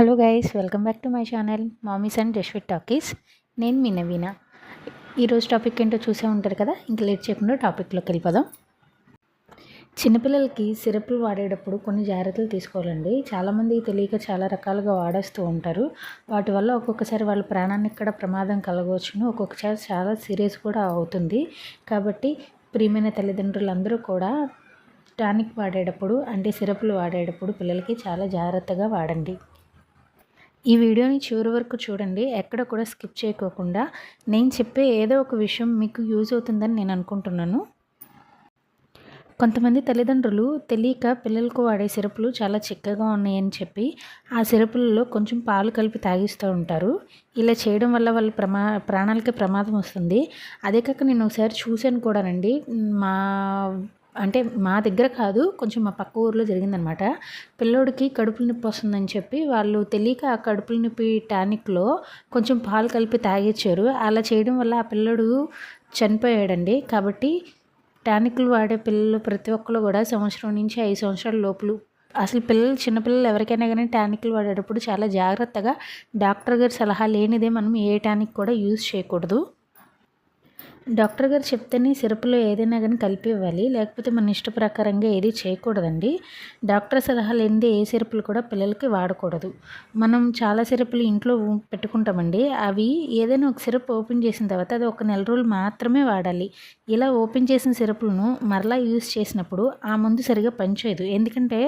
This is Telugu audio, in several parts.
Hello guys, welcome back to my channel mommies and Jaswith talkies. నేను మీ నవీన. ఈరోజు టాపిక్ ఏంటో చూసే ఉంటారు కదా, ఇంక లేట్ చేయకుండా టాపిక్లోకి వెళ్ళిపోదాం. చిన్నపిల్లలకి సిరప్లు వాడేటప్పుడు కొన్ని జాగ్రత్తలు తీసుకోవాలండి. చాలామంది తెలియక చాలా రకాలుగా వాడేస్తూ ఉంటారు. వాటి వల్ల ఒక్కొక్కసారి వాళ్ళ ప్రాణానికి కూడా ప్రమాదం కలగవచ్చును, ఒక్కొక్కసారి చాలా సీరియస్ కూడా అవుతుంది. కాబట్టి ప్రియమైన తల్లిదండ్రులందరూ కూడా టానిక్ వాడేటప్పుడు అంటే సిరప్లు వాడేటప్పుడు పిల్లలకి చాలా జాగ్రత్తగా వాడండి. ఈ వీడియోని చివరి వరకు చూడండి, ఎక్కడ కూడా స్కిప్ చేయకోకుండా. నేను చెప్పే ఏదో ఒక విషయం మీకు యూజ్ అవుతుందని నేను అనుకుంటున్నాను. కొంతమంది తల్లిదండ్రులు తెలియక పిల్లలకు వాడే సిరపులు చాలా చిక్కగా ఉన్నాయని చెప్పి ఆ సిరపులలో కొంచెం పాలు కలిపి తాగిస్తూ ఉంటారు. ఇలా చేయడం వల్ల వాళ్ళ ప్రాణాలకి ప్రమాదం వస్తుంది. అదే కాక నేను ఒకసారి చూశాను కూడానండి. మా దగ్గర కాదు, కొంచెం మా పక్క ఊర్లో జరిగిందనమాట. పిల్లోడికి కడుపులు నొప్పి వస్తుందని చెప్పి వాళ్ళు తెలియక ఆ కడుపులు నొప్పి టానిక్లో కొంచెం పాలు కలిపి తాగిచ్చారు. అలా చేయడం వల్ల ఆ పిల్లోడు చనిపోయాడండి. కాబట్టి టానిక్లు వాడే పిల్లలు ప్రతి ఒక్కరు కూడా సంవత్సరం నుంచి 5 సంవత్సరాల లోపల అసలు చిన్నపిల్లలు ఎవరికైనా కానీ టానిక్లు వాడేటప్పుడు చాలా జాగ్రత్తగా డాక్టర్ గారి సలహా లేనిదే మనం ఏ టానిక్ కూడా యూజ్ చేయకూడదు. డాక్టర్ గారు చెప్తేనే సిరప్లో ఏదైనా కానీ కలిపి ఇవ్వాలి, లేకపోతే మన ఇష్ట ప్రకారంగా ఏది చేయకూడదండి. డాక్టర్ సలహా లేనిదే ఏ సిరప్లు కూడా పిల్లలకి వాడకూడదు. మనం చాలా సిరప్లు ఇంట్లో పెట్టుకుంటామండి. అవి ఏదైనా ఒక సిరప్ ఓపెన్ చేసిన తర్వాత అది ఒక నెల రోజులు మాత్రమే వాడాలి. ఇలా ఓపెన్ చేసిన సిరప్లను మరలా యూజ్ చేసినప్పుడు ఆ మందు సరిగా పనిచేయదు. ఎందుకంటే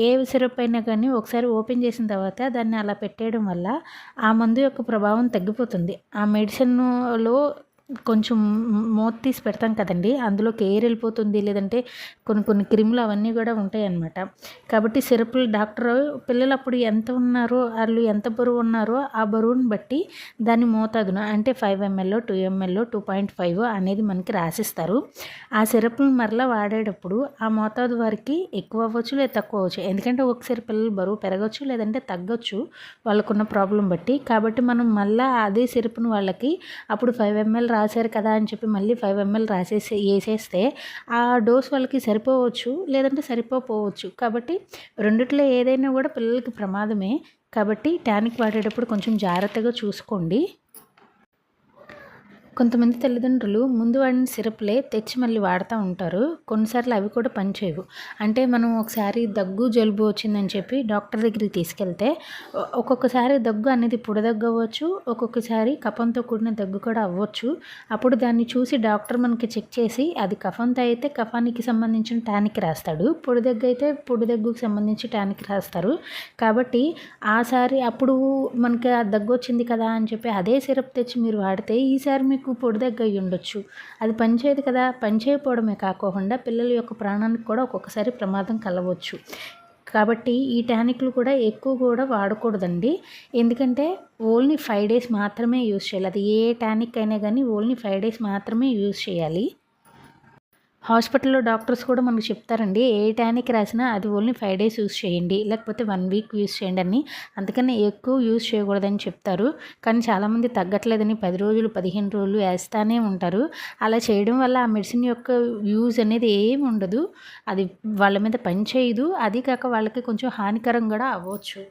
ఏ సిరప్ అయినా కానీ ఒకసారి ఓపెన్ చేసిన తర్వాత దాన్ని అలా పెట్టేయడం వల్ల ఆ మందు యొక్క ప్రభావం తగ్గిపోతుంది. ఆ మెడిసిన్లో కొంచెం మూత తీసి పెడతాం కదండి, అందులోకి ఎయిర్ వెళ్ళిపోతుంది, లేదంటే కొన్ని క్రిములు అవన్నీ కూడా ఉంటాయి అన్నమాట. కాబట్టి సిరప్లు డాక్టర్ పిల్లలు అప్పుడు ఎంత ఉన్నారో, వాళ్ళు ఎంత బరువు ఉన్నారో ఆ బరువుని బట్టి దాని మోతాదును అంటే 5 ml 2 ml 2.5 అనేది మనకి రాసిస్తారు. ఆ సిరప్లు మరలా వాడేటప్పుడు ఆ మోతాదు వారికి ఎక్కువ అవ్వచ్చు లేదా తక్కువ అవ్వచ్చు. ఎందుకంటే ఒకసారి పిల్లలు బరువు పెరగచ్చు లేదంటే తగ్గొచ్చు వాళ్ళకున్న ప్రాబ్లం బట్టి. కాబట్టి మనం మళ్ళీ అదే సిరప్ను వాళ్ళకి అప్పుడు 5 ml రాశారు కదా అని చెప్పి మళ్ళీ 5 ml వేసేస్తే ఆ డోస్ వాళ్ళకి సరిపోవచ్చు లేదంటే సరిపోవచ్చు. కాబట్టి రెండిట్లో ఏదైనా కూడా పిల్లలకి ప్రమాదమే. కాబట్టి టానిక్ వాడేటప్పుడు కొంచెం జాగ్రత్తగా చూసుకోండి. కొంతమంది తల్లిదండ్రులు ముందు వాడిన సిరప్లే తెచ్చి మళ్ళీ వాడుతూ ఉంటారు. కొన్నిసార్లు అవి కూడా పనిచేయవు. అంటే మనం ఒకసారి దగ్గు జలుబు వచ్చిందని చెప్పి డాక్టర్ దగ్గరికి తీసుకెళ్తే ఒక్కొక్కసారి దగ్గు అనేది పొడిదగ్గు అవ్వచ్చు, ఒక్కొక్కసారి కఫంతో కూడిన దగ్గు కూడా అవ్వచ్చు. అప్పుడు దాన్ని చూసి డాక్టర్ మనకి చెక్ చేసి అది కఫంతో అయితే కఫానికి సంబంధించిన టానిక్ రాస్తాడు, పొడిదగ్గు అయితే పొడిదగ్గుకి సంబంధించి టానిక్ రాస్తారు. కాబట్టి అప్పుడు మనకి ఆ దగ్గు వచ్చింది కదా అని చెప్పి అదే సిరప్ తెచ్చి మీరు వాడితే ఈసారి మీకు పొడి దగ్గర అయ్యి ఉండొచ్చు. అది పనిచేయదు కదా. పనిచేయకపోవడమే కాకుండా పిల్లల యొక్క ప్రాణానికి కూడా ఒక్కొక్కసారి ప్రమాదం కలవచ్చు. కాబట్టి ఈ టానిక్లు కూడా ఎక్కువ కూడా వాడకూడదండి. ఎందుకంటే ఓన్లీ 5 days మాత్రమే యూజ్ చేయాలి. అది ఏ టానిక్ అయినా కానీ ఓన్లీ 5 days మాత్రమే యూజ్ చేయాలి. హాస్పిటల్లో డాక్టర్స్ కూడా మనకు చెప్తారండి, ఏ టానిక్ రాసినా అది ఓన్లీ 5 days యూజ్ చేయండి, లేకపోతే 1 week యూజ్ చేయండి అని. అందుకని ఎక్కువ యూజ్ చేయకూడదని చెప్తారు. కానీ చాలామంది తగ్గట్లేదని 10 రోజులు 15 రోజులు వేస్తూనే ఉంటారు. అలా చేయడం వల్ల ఆ మెడిసిన్ యొక్క యూజ్ అనేది ఏమి ఉండదు. అది వాళ్ళ మీద పనిచేయదు. అది కాక వాళ్ళకి కొంచెం హానికరం కూడా అవ్వచ్చు.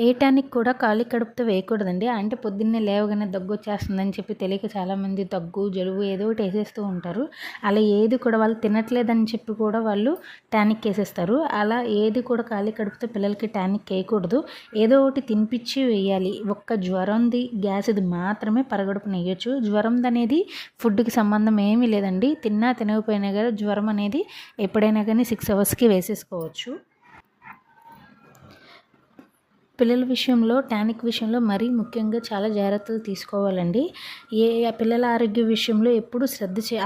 ఏ టానిక్ కూడా ఖాళీ కడుపుతో వేయకూడదండి. అంటే పొద్దున్నే లేవగానే దగ్గు వచ్చేస్తుందని చెప్పి తెలియక చాలామంది దగ్గు జలుబు ఏదో ఒకటి వేసేస్తూ ఉంటారు. అలా ఏది కూడా వాళ్ళు తినట్లేదని చెప్పి కూడా వాళ్ళు టానిక్ వేసేస్తారు. అలా ఏది కూడా ఖాళీ కడుపుతో పిల్లలకి టానిక్ వేయకూడదు. ఏదో ఒకటి తినిపించి వేయాలి. ఒక్క జ్వరంది గ్యాస్ ఇది మాత్రమే పరగడుపున వేయచ్చు. జ్వరంది అనేది ఫుడ్కి సంబంధం ఏమీ లేదండి. తిన్నా తినకపోయినా కానీ జ్వరం అనేది ఎప్పుడైనా కానీ 6 hours వేసేసుకోవచ్చు. పిల్లల విషయంలో టానిక్ విషయంలో మరీ ముఖ్యంగా చాలా జాగ్రత్తలు తీసుకోవాలండి. పిల్లల ఆరోగ్య విషయంలో ఎప్పుడూ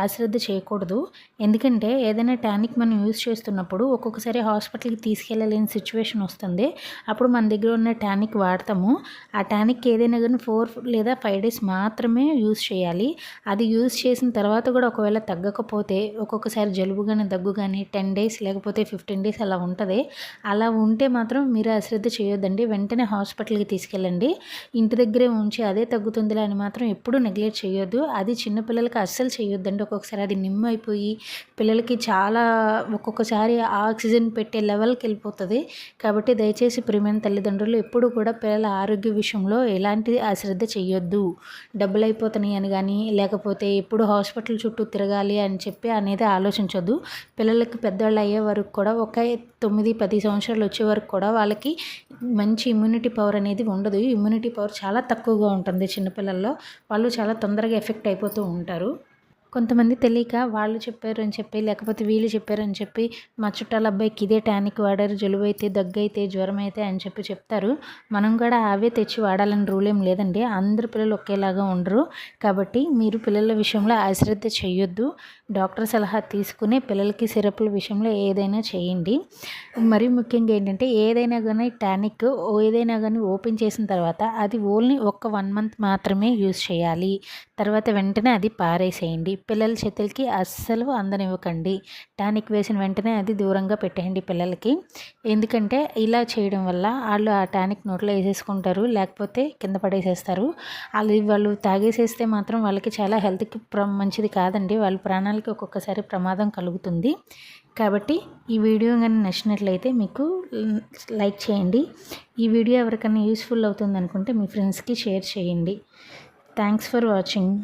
అశ్రద్ధ చేయకూడదు. ఎందుకంటే ఏదైనా టానిక్ మనం యూజ్ చేస్తున్నప్పుడు ఒక్కొక్కసారి హాస్పిటల్కి తీసుకెళ్ళలేని సిచ్యువేషన్ వస్తుంది. అప్పుడు మన దగ్గర ఉన్న టానిక్ వాడతాము. ఆ టానిక్ ఏదైనా కానీ 4 లేదా 5 days మాత్రమే యూజ్ చేయాలి. అది యూజ్ చేసిన తర్వాత కూడా ఒకవేళ తగ్గకపోతే ఒక్కొక్కసారి జలుబు కానీ దగ్గు కానీ 10 days లేకపోతే 15 days అలా ఉంటుంది. అలా ఉంటే మాత్రం మీరు అశ్రద్ధ చేయొద్దండి. వెంటనే హాస్పిటల్కి తీసుకెళ్ళండి. ఇంటి దగ్గరే ఉంచి అదే తగ్గుతుందిలే అని మాత్రం ఎప్పుడూ నెగ్లెక్ట్ చేయొద్దు. అది చిన్నపిల్లలకి అస్సలు చేయొద్దండి. ఒక్కొక్కసారి అది నిమ్మైపోయి పిల్లలకి చాలా ఒక్కొక్కసారి ఆక్సిజన్ పెట్టే లెవెల్కి వెళ్ళిపోతుంది. కాబట్టి దయచేసి ప్రియమైన తల్లిదండ్రులు ఎప్పుడు కూడా పిల్లల ఆరోగ్య విషయంలో ఎలాంటి అశ్రద్ధ చేయొద్దు. డబ్బులు అయిపోతున్నాయి అని కానీ, లేకపోతే ఎప్పుడు హాస్పిటల్ చుట్టూ తిరగాలి అని చెప్పి అనేది ఆలోచించొద్దు. పిల్లలకి పెద్దవాళ్ళు అయ్యే వరకు కూడా ఒక 9-10 సంవత్సరాలు వచ్చే వరకు కూడా వాళ్ళకి మంచి ఇమ్యూనిటీ పవర్ అనేది ఉండదు. ఇమ్యూనిటీ పవర్ చాలా తక్కువగా ఉంటుంది చిన్నపిల్లల్లో. వాళ్ళు చాలా తొందరగా ఎఫెక్ట్ అయిపోతూ ఉంటారు. కొంతమంది తెలియక వాళ్ళు చెప్పారు అని చెప్పి, లేకపోతే వీళ్ళు చెప్పారని చెప్పి, మా చుట్టాల అబ్బాయికి ఇదే టానిక్ వాడారు, జలుబైతే, దగ్గైతే, జ్వరం అయితే అని చెప్పి చెప్తారు. మనం కూడా అవే తెచ్చి వాడాలని రూల్ ఏం లేదండి. అందరు పిల్లలు ఒకేలాగా ఉండరు. కాబట్టి మీరు పిల్లల విషయంలో అశ్రద్ధ చేయొద్దు. డాక్టర్ సలహా తీసుకుని పిల్లలకి సిరప్ల విషయంలో ఏదైనా చేయండి. మరీ ముఖ్యంగా ఏంటంటే ఏదైనా కానీ టానిక్ ఏదైనా కానీ ఓపెన్ చేసిన తర్వాత అది ఓన్లీ ఒక 1 మంత్ మాత్రమే యూజ్ చేయాలి. తర్వాత వెంటనే అది పారేసేయండి. పిల్లల చేతులకి అస్సలు అందనివ్వకండి. టానిక్ వేసిన వెంటనే అది దూరంగా పెట్టేయండి పిల్లలకి. ఎందుకంటే ఇలా చేయడం వల్ల వాళ్ళు ఆ టానిక్ నోట్లో వేసేసుకుంటారు, లేకపోతే కింద పడేసేస్తారు. వాళ్ళు తాగేసేస్తే మాత్రం వాళ్ళకి చాలా హెల్త్కి మంచిది కాదండి. వాళ్ళ ప్రాణాలకి ఒక్కొక్కసారి ప్రమాదం కలుగుతుంది. కాబట్టి ఈ వీడియో కానీ నచ్చినట్లయితే మీకు లైక్ చేయండి. ఈ వీడియో ఎవరికైనా యూస్ఫుల్ అవుతుంది అనుకుంటే మీ ఫ్రెండ్స్కి షేర్ చేయండి. Thanks for watching.